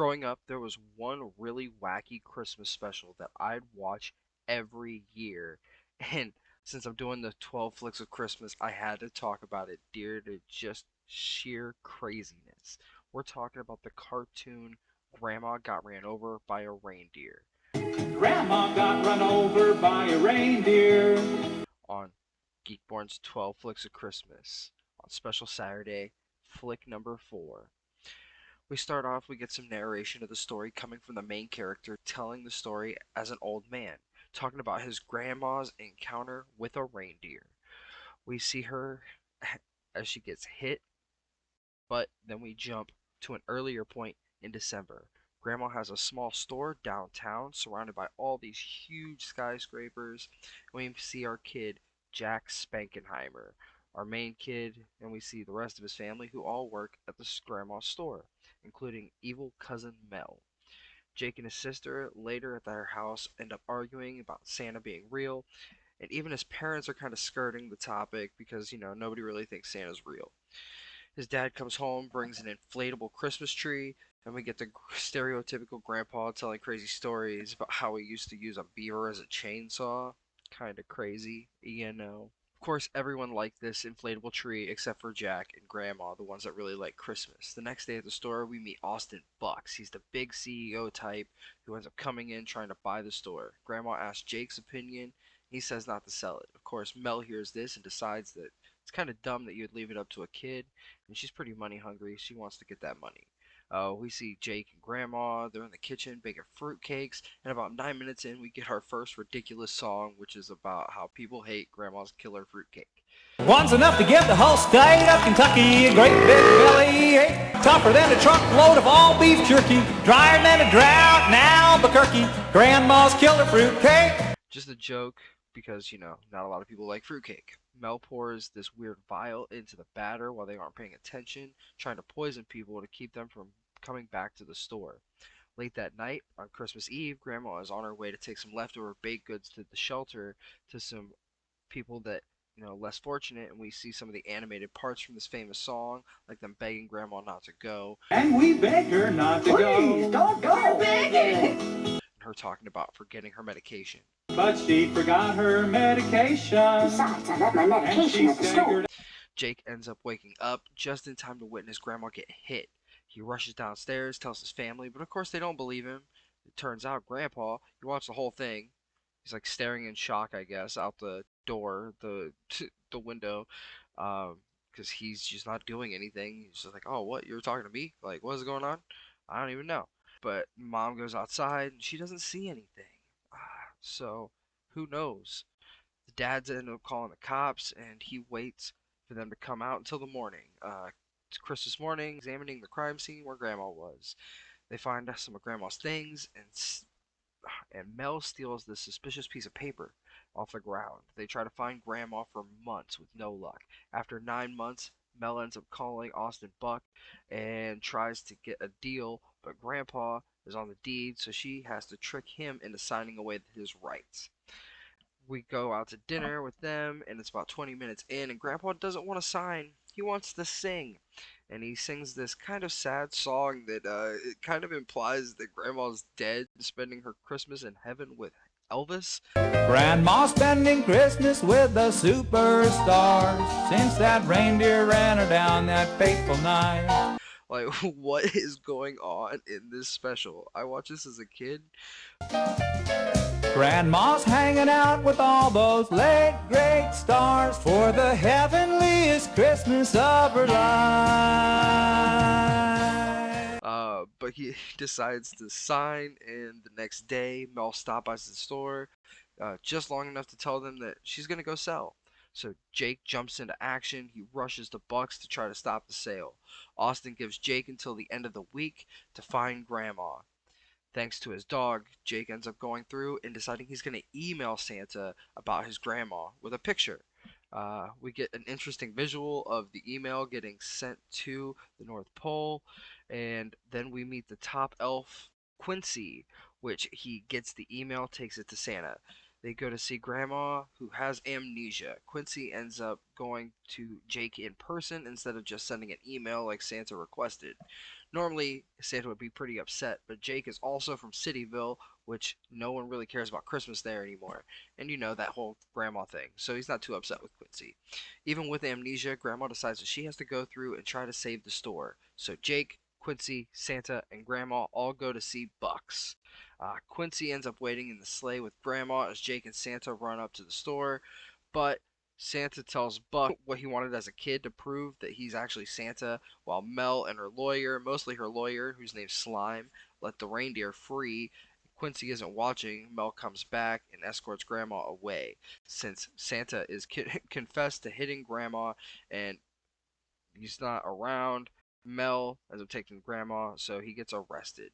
Growing up, there was one really wacky Christmas special that I'd watch every year. And since I'm doing the 12 flicks of Christmas, I had to talk about it dear to just sheer craziness. We're talking about the cartoon Grandma Got Ran Over by a Reindeer Grandma got run over by a reindeer. on Geekborn's 12 Flicks of Christmas on special Saturday, flick number 4. We get some narration of the story coming from the main character telling the story as an old man, talking about his grandma's encounter with a reindeer. We see her as she gets hit, but then we jump to an earlier point in December. Grandma has a small store downtown surrounded by all these huge skyscrapers. And we see our kid, Jack Spankenheimer, our main kid, and we see the rest of his family who all work at the grandma's store, including evil cousin Mel. Jake and his sister later at their house end up arguing about Santa being real, and even his parents are kind of skirting the topic because, nobody really thinks Santa's real. His dad comes home, brings an inflatable Christmas tree, and we get the stereotypical grandpa telling crazy stories about how he used to use a beaver as a chainsaw. Kinda crazy, you know. Of course, everyone liked this inflatable tree except for Jack and Grandma, the ones that really like Christmas. The next day at the store, we meet Austin Bucks. He's the big CEO type who ends up coming in trying to buy the store. Grandma asks Jake's opinion. He says not to sell it. Of course, Mel hears this and decides that it's kind of dumb that you'd leave it up to a kid, and she's pretty money hungry. She wants to get that money. We see Jake and Grandma. They're in the kitchen baking fruitcakes, and about 9 minutes in, we get our first ridiculous song, which is about how people hate Grandma's killer fruitcake. One's enough to give the whole state of Kentucky a great big belly ache, tougher than a truckload of all beef jerky, drier than a drought in Albuquerque. Grandma's killer fruitcake. Just a joke because, not a lot of people like fruitcake. Mel pours this weird vial into the batter while they aren't paying attention, trying to poison people to keep them from coming back to the store. Late that night, on Christmas Eve, Grandma is on her way to take some leftover baked goods to the shelter to some people that, less fortunate, and we see some of the animated parts from this famous song, like them begging Grandma not to go, And we beg her not to Please, go. don't go. We're begging. and her talking about forgetting her medication. But she forgot her medication. Besides, I left my medication at the store. Jake ends up waking up just in time to witness Grandma get hit. He rushes downstairs, tells his family, but of course they don't believe him. It turns out Grandpa, he watched the whole thing. He's like staring in shock, I guess, out the door, the window, because he's just not doing anything. He's just like, "Oh, what? You're talking to me? Like, what is going on? I don't even know." But Mom goes outside and she doesn't see anything. So who knows? The dads end up calling the cops, and he waits for them to come out until the morning. It's Christmas morning, examining the crime scene where Grandma was. They find some of Grandma's things, and Mel steals this suspicious piece of paper off the ground. They try to find Grandma for months with no luck. After 9 months, Mel ends up calling Austin Buck and tries to get a deal, but Grandpa is on the deed, so she has to trick him into signing away his rights. We go out to dinner with them, and it's about 20 minutes in, and Grandpa doesn't want to sign. He wants to sing. And he sings this kind of sad song that it kind of implies that Grandma's dead, spending her Christmas in heaven with Elvis. Grandma spending Christmas with the superstars since that reindeer ran her down that fateful night. Like, what is going on in this special? I watched this as a kid. Grandma's hanging out with all those late great stars for the heavenliest Christmas of her life. But he decides to sign, and the next day, Mel stops by the store just long enough to tell them that she's going to go sell. So Jake jumps into action. He rushes the Bucks to try to stop the sale. Austin gives Jake until the end of the week to find Grandma. Thanks to his dog, Jake ends up going through and deciding he's going to email Santa about his grandma with a picture. We get an interesting visual of the email getting sent to the North Pole, and then we meet the top elf, Quincy, which he gets the email, takes it to Santa. They go to see Grandma, who has amnesia. Quincy ends up going to Jake in person instead of just sending an email like Santa requested. Normally, Santa would be pretty upset, but Jake is also from Cityville, which no one really cares about Christmas there anymore. And you know that whole grandma thing, so he's not too upset with Quincy. Even with amnesia, Grandma decides that she has to go through and try to save the store. So Jake, Quincy, Santa, and Grandma all go to see Bucks. Quincy ends up waiting in the sleigh with Grandma as Jake and Santa run up to the store, but Santa tells Buck what he wanted as a kid to prove that he's actually Santa, while Mel and her lawyer, mostly her lawyer, whose name's Slime, let the reindeer free. Quincy isn't watching. Mel comes back and escorts Grandma away. Since Santa is confessed to hitting Grandma and he's not around, Mel ends up taking Grandma, so he gets arrested.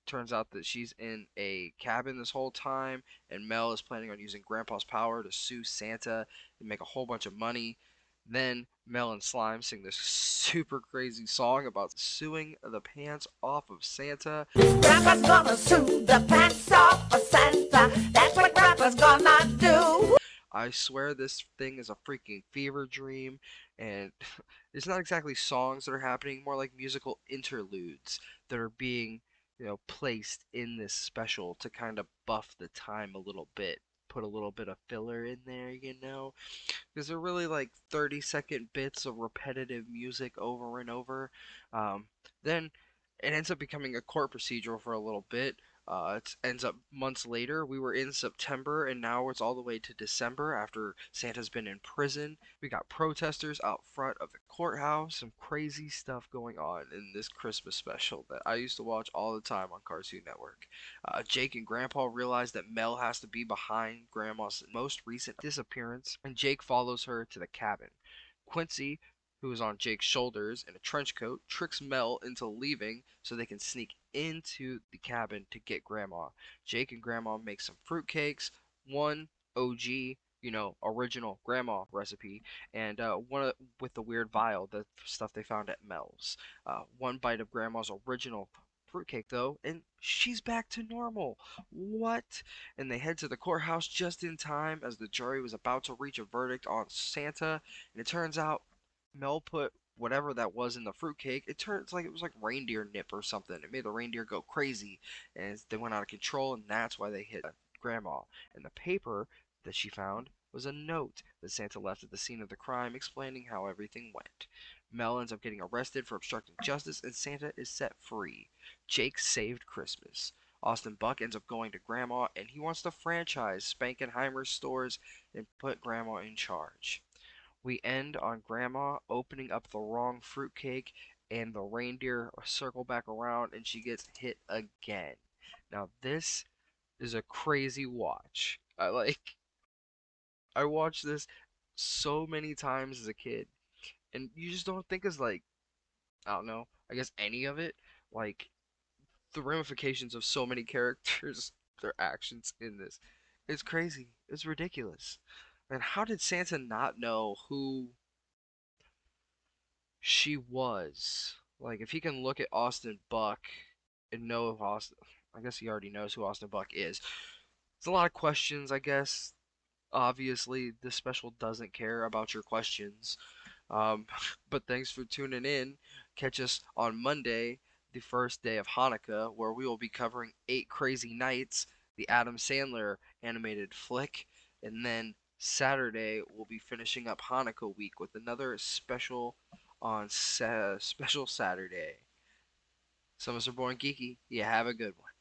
Turns out that she's in a cabin this whole time, and Mel is planning on using Grandpa's power to sue Santa and make a whole bunch of money. Then Mel and Slime sing this super crazy song about suing the pants off of Santa. Grandpa's gonna sue the pants off of Santa. That's what Grandpa's gonna do. I swear this thing is a freaking fever dream, and it's not exactly songs that are happening, more like musical interludes that are being, placed in this special to kind of buff the time a little bit. Put a little bit of filler in there, because they're really like 30-second bits of repetitive music over and over. Um, then it ends up becoming a court procedural for a little bit. It ends up months later. We were in September, and now it's all the way to December after Santa's been in prison. We got protesters out front of the courthouse. Some crazy stuff going on in this Christmas special that I used to watch all the time on Cartoon Network. Jake and Grandpa realize that Mel has to be behind Grandma's most recent disappearance, and Jake follows her to the cabin. Quincy, who is on Jake's shoulders in a trench coat, tricks Mel into leaving so they can sneak into the cabin to get Grandma. Jake and Grandma make some fruitcakes, one OG, original grandma recipe, and one with the weird vial, the stuff they found at Mel's. One bite of Grandma's original fruitcake, though, and she's back to normal. What? And they head to the courthouse just in time as the jury was about to reach a verdict on Santa, and it turns out Mel put whatever that was in the fruitcake. It turns like it was like reindeer nip or something. It made the reindeer go crazy, and they went out of control, and that's why they hit Grandma. And the paper that she found was a note that Santa left at the scene of the crime explaining how everything went. Mel ends up getting arrested for obstructing justice, and Santa is set free. Jake saved Christmas. Austin Buck ends up going to Grandma, and he wants to franchise Spankenheimer's stores and put Grandma in charge. We end on Grandma opening up the wrong fruitcake, and the reindeer circle back around, and she gets hit again. Now, this is a crazy watch. I watched this so many times as a kid, and you just don't think as like, I don't know, I guess any of it, like the ramifications of so many characters, their actions in this. It's crazy. It's ridiculous. And how did Santa not know who she was? Like, if he can look at Austin Buck and know who Austin, I guess he already knows who Austin Buck is. It's a lot of questions, I guess. Obviously, this special doesn't care about your questions. Um, but thanks for tuning in. Catch us on Monday, the first day of Hanukkah, where we will be covering Eight Crazy Nights, the Adam Sandler animated flick. And then Saturday, we'll be finishing up Hanukkah week with another special on Special Saturday. Some of us are born geeky. You have a good one.